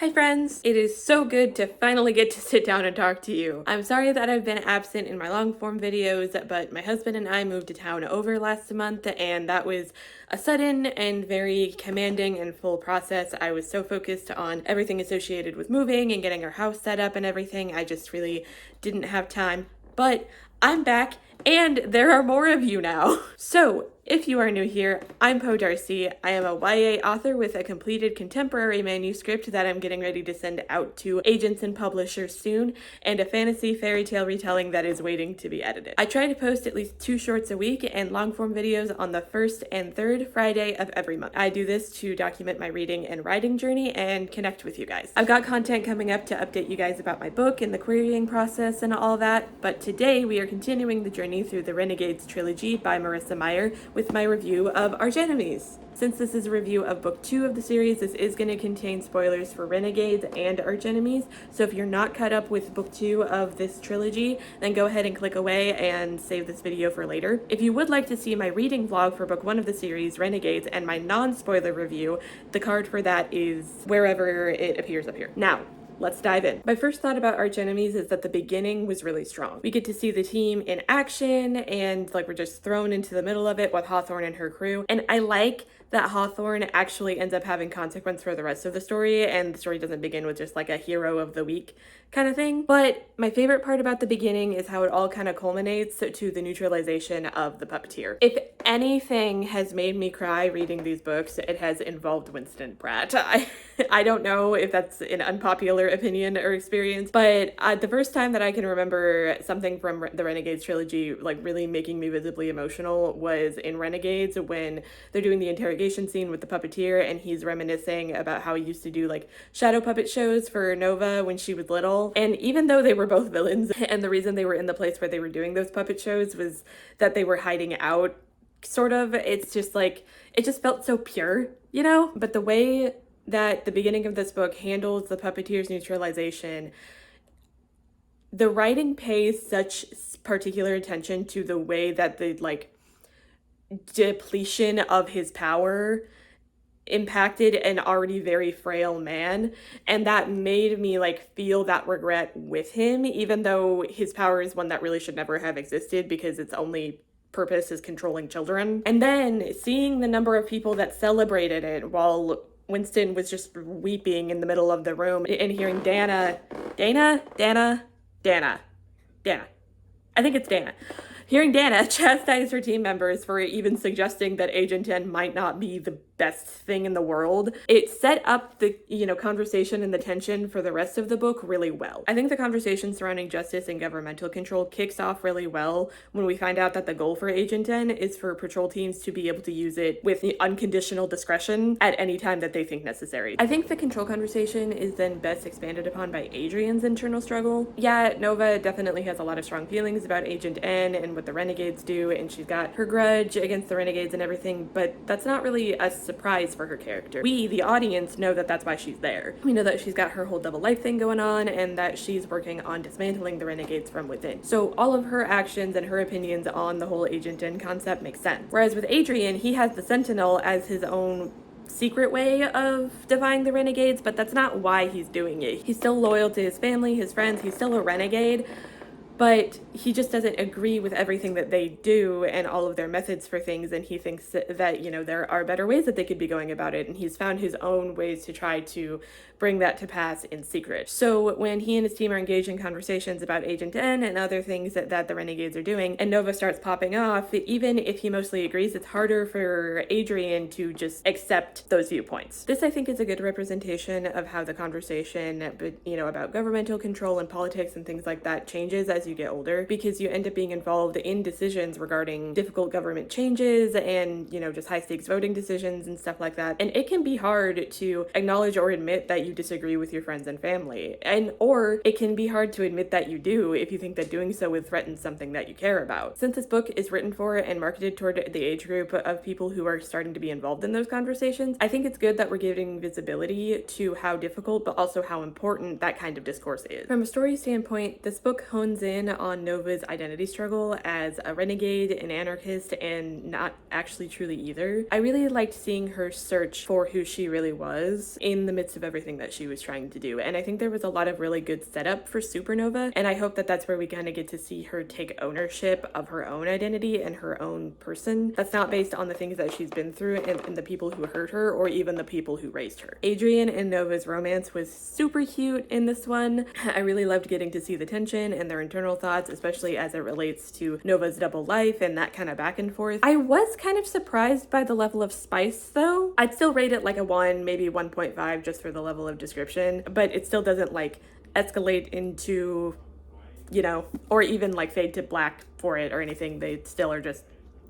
Hi friends! It is so good to finally get to sit down and talk to you. I'm sorry that I've been absent in my long form videos, but my husband and I moved to town over last month, and that was a sudden and very commanding and full process. I was so focused on everything associated with moving and getting our house set up and everything, I just really didn't have time. But I'm back, and there are more of you now. So, if you are new here, I'm Poe.Darcy. I am a YA author with a completed contemporary manuscript that I'm getting ready to send out to agents and publishers soon, and a fantasy fairy tale retelling that is waiting to be edited. I try to post at least 2 shorts a week and long form videos on the first and third Friday of every month. I do this to document my reading and writing journey and connect with you guys. I've got content coming up to update you guys about my book and the querying process and all that, but today we are continuing the journey through the Renegades trilogy by Marissa Meyer with my review of Archenemies. Since this is a review of book 2 of the series, this is going to contain spoilers for Renegades and Archenemies, so if you're not caught up with book 2 of this trilogy, then go ahead and click away and save this video for later. If you would like to see my reading vlog for book 1 of the series, Renegades, and my non-spoiler review, the card for that is wherever it appears up here. Now, let's dive in. My first thought about Archenemies is that the beginning was really strong. We get to see the team in action, and we're just thrown into the middle of it with Hawthorne and her crew. And I like that Hawthorne actually ends up having consequence for the rest of the story, and the story doesn't begin with just a hero of the week kind of thing. But my favorite part about the beginning is how it all kind of culminates to the neutralization of the puppeteer. If anything has made me cry reading these books, it has involved Winston Pratt. I don't know if that's an unpopular opinion or experience, but the first time that I can remember something from the Renegades trilogy really making me visibly emotional was in Renegades, when they're doing the interrogation scene with the puppeteer and he's reminiscing about how he used to do shadow puppet shows for Nova when she was little. And even though they were both villains, and the reason they were in the place where they were doing those puppet shows was that they were hiding out, sort of, it's just it just felt so pure, you know? But the way that the beginning of this book handles the puppeteer's neutralization, the writing pays such particular attention to the way that the depletion of his power impacted an already very frail man, and that made me feel that regret with him, even though his power is one that really should never have existed because its only purpose is controlling children. And then seeing the number of people that celebrated it while Winston was just weeping in the middle of the room, and hearing Dana, I think it's Dana. Hearing Dana chastise her team members for even suggesting that Agent 10 might not be the best thing in the world, it set up the, conversation and the tension for the rest of the book really well. I think the conversation surrounding justice and governmental control kicks off really well when we find out that the goal for Agent 10 is for patrol teams to be able to use it with unconditional discretion at any time that they think necessary. I think the control conversation is then best expanded upon by Adrian's internal struggle. Yeah, Nova definitely has a lot of strong feelings about Agent N and what the Renegades do, and she's got her grudge against the Renegades and everything, but that's not really a surprise for her character. We, the audience, know that that's why she's there. We know that she's got her whole double life thing going on, and that she's working on dismantling the Renegades from within. So all of her actions and her opinions on the whole Agent N concept make sense. Whereas with Adrian, he has the Sentinel as his own secret way of defying the Renegades, but that's not why he's doing it. He's still loyal to his family, his friends, he's still a renegade, but he just doesn't agree with everything that they do and all of their methods for things, and he thinks that, there are better ways that they could be going about it, and he's found his own ways to try to bring that to pass in secret. So when he and his team are engaged in conversations about Agent N and other things that the Renegades are doing, and Nova starts popping off, even if he mostly agrees, it's harder for Adrian to just accept those viewpoints. This, I think, is a good representation of how the conversation, about governmental control and politics and things like that changes as you get older, because you end up being involved in decisions regarding difficult government changes and, just high stakes voting decisions and stuff like that. And it can be hard to acknowledge or admit that you disagree with your friends and family, or it can be hard to admit that you do if you think that doing so would threaten something that you care about. Since this book is written for and marketed toward the age group of people who are starting to be involved in those conversations, I think it's good that we're giving visibility to how difficult but also how important that kind of discourse is. From a story standpoint, this book hones in on Nova's identity struggle as a renegade, an anarchist, and not actually truly either. I really liked seeing her search for who she really was in the midst of everything that she was trying to do. And I think there was a lot of really good setup for Supernova, and I hope that that's where we kind of get to see her take ownership of her own identity and her own person. That's not based on the things that she's been through and the people who hurt her or even the people who raised her. Adrian and Nova's romance was super cute in this one. I really loved getting to see the tension and their internal thoughts, especially as it relates to Nova's double life and that kind of back and forth. I was kind of surprised by the level of spice though. I'd still rate it like a 1, maybe 1.5 just for the level of description, but it still doesn't like escalate into, you know, or even like fade to black for it or anything. They still are just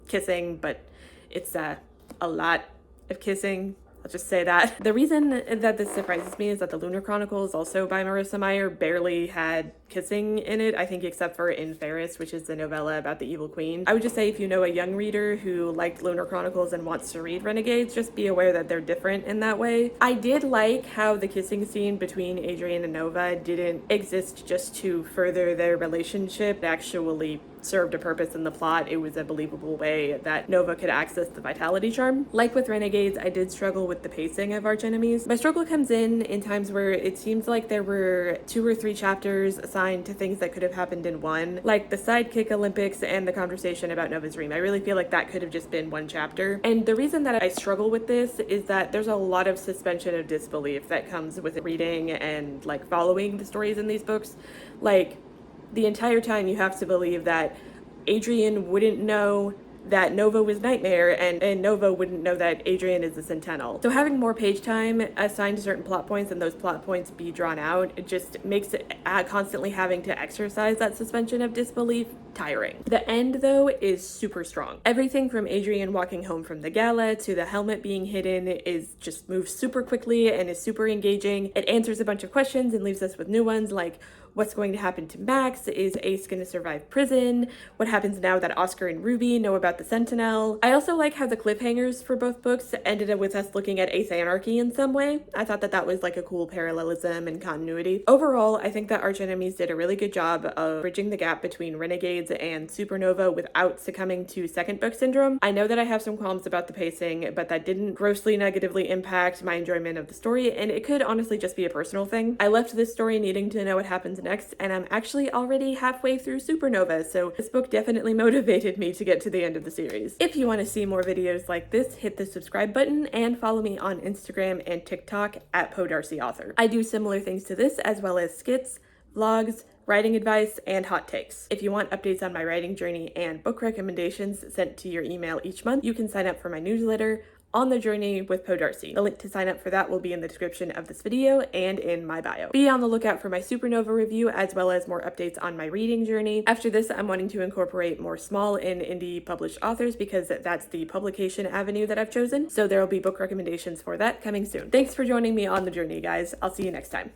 kissing, but it's a lot of kissing. I'll just say that. The reason that this surprises me is that the Lunar Chronicles, also by Marissa Meyer, barely had kissing in it, I think except for in Ferris, which is the novella about the evil queen. I would just say if you know a young reader who liked Lunar Chronicles and wants to read Renegades, just be aware that they're different in that way. I did like how the kissing scene between Adrian and Nova didn't exist just to further their relationship. It actually served a purpose in the plot. It was a believable way that Nova could access the vitality charm. Like with Renegades, I did struggle with the pacing of Archenemies. My struggle comes in times where it seems like there were 2 or 3 chapters assigned to things that could have happened in one, like the sidekick Olympics and the conversation about Nova's dream. I really feel like that could have just been one chapter. And the reason that I struggle with this is that there's a lot of suspension of disbelief that comes with reading and like following the stories in these books. Like, the entire time you have to believe that Adrian wouldn't know that Nova was Nightmare, and Nova wouldn't know that Adrian is the Sentinel. So having more page time assigned to certain plot points and those plot points be drawn out, it just makes it constantly having to exercise that suspension of disbelief tiring. The end, though, is super strong. Everything from Adrian walking home from the gala to the helmet being hidden is just moves super quickly and is super engaging. It answers a bunch of questions and leaves us with new ones, like what's going to happen to Max? Is Ace going to survive prison? What happens now that Oscar and Ruby know about the Sentinel? I also like how the cliffhangers for both books ended up with us looking at Ace Anarchy in some way. I thought that that was like a cool parallelism and continuity. Overall, I think that Archenemies did a really good job of bridging the gap between Renegades and Supernova without succumbing to second book syndrome. I know that I have some qualms about the pacing, but that didn't grossly negatively impact my enjoyment of the story, and it could honestly just be a personal thing. I left this story needing to know what happens next, and I'm actually already halfway through Supernova, so this book definitely motivated me to get to the end of the series. If you want to see more videos like this, hit the subscribe button and follow me on Instagram and TikTok at Poe.Darcy.Author. I do similar things to this, as well as skits, vlogs, writing advice, and hot takes. If you want updates on my writing journey and book recommendations sent to your email each month, you can sign up for my newsletter, On the Journey with Poe Darcy. The link to sign up for that will be in the description of this video and in my bio. Be on the lookout for my Supernova review, as well as more updates on my reading journey. After this, I'm wanting to incorporate more small and indie published authors because that's the publication avenue that I've chosen. So there will be book recommendations for that coming soon. Thanks for joining me on the journey, guys. I'll see you next time.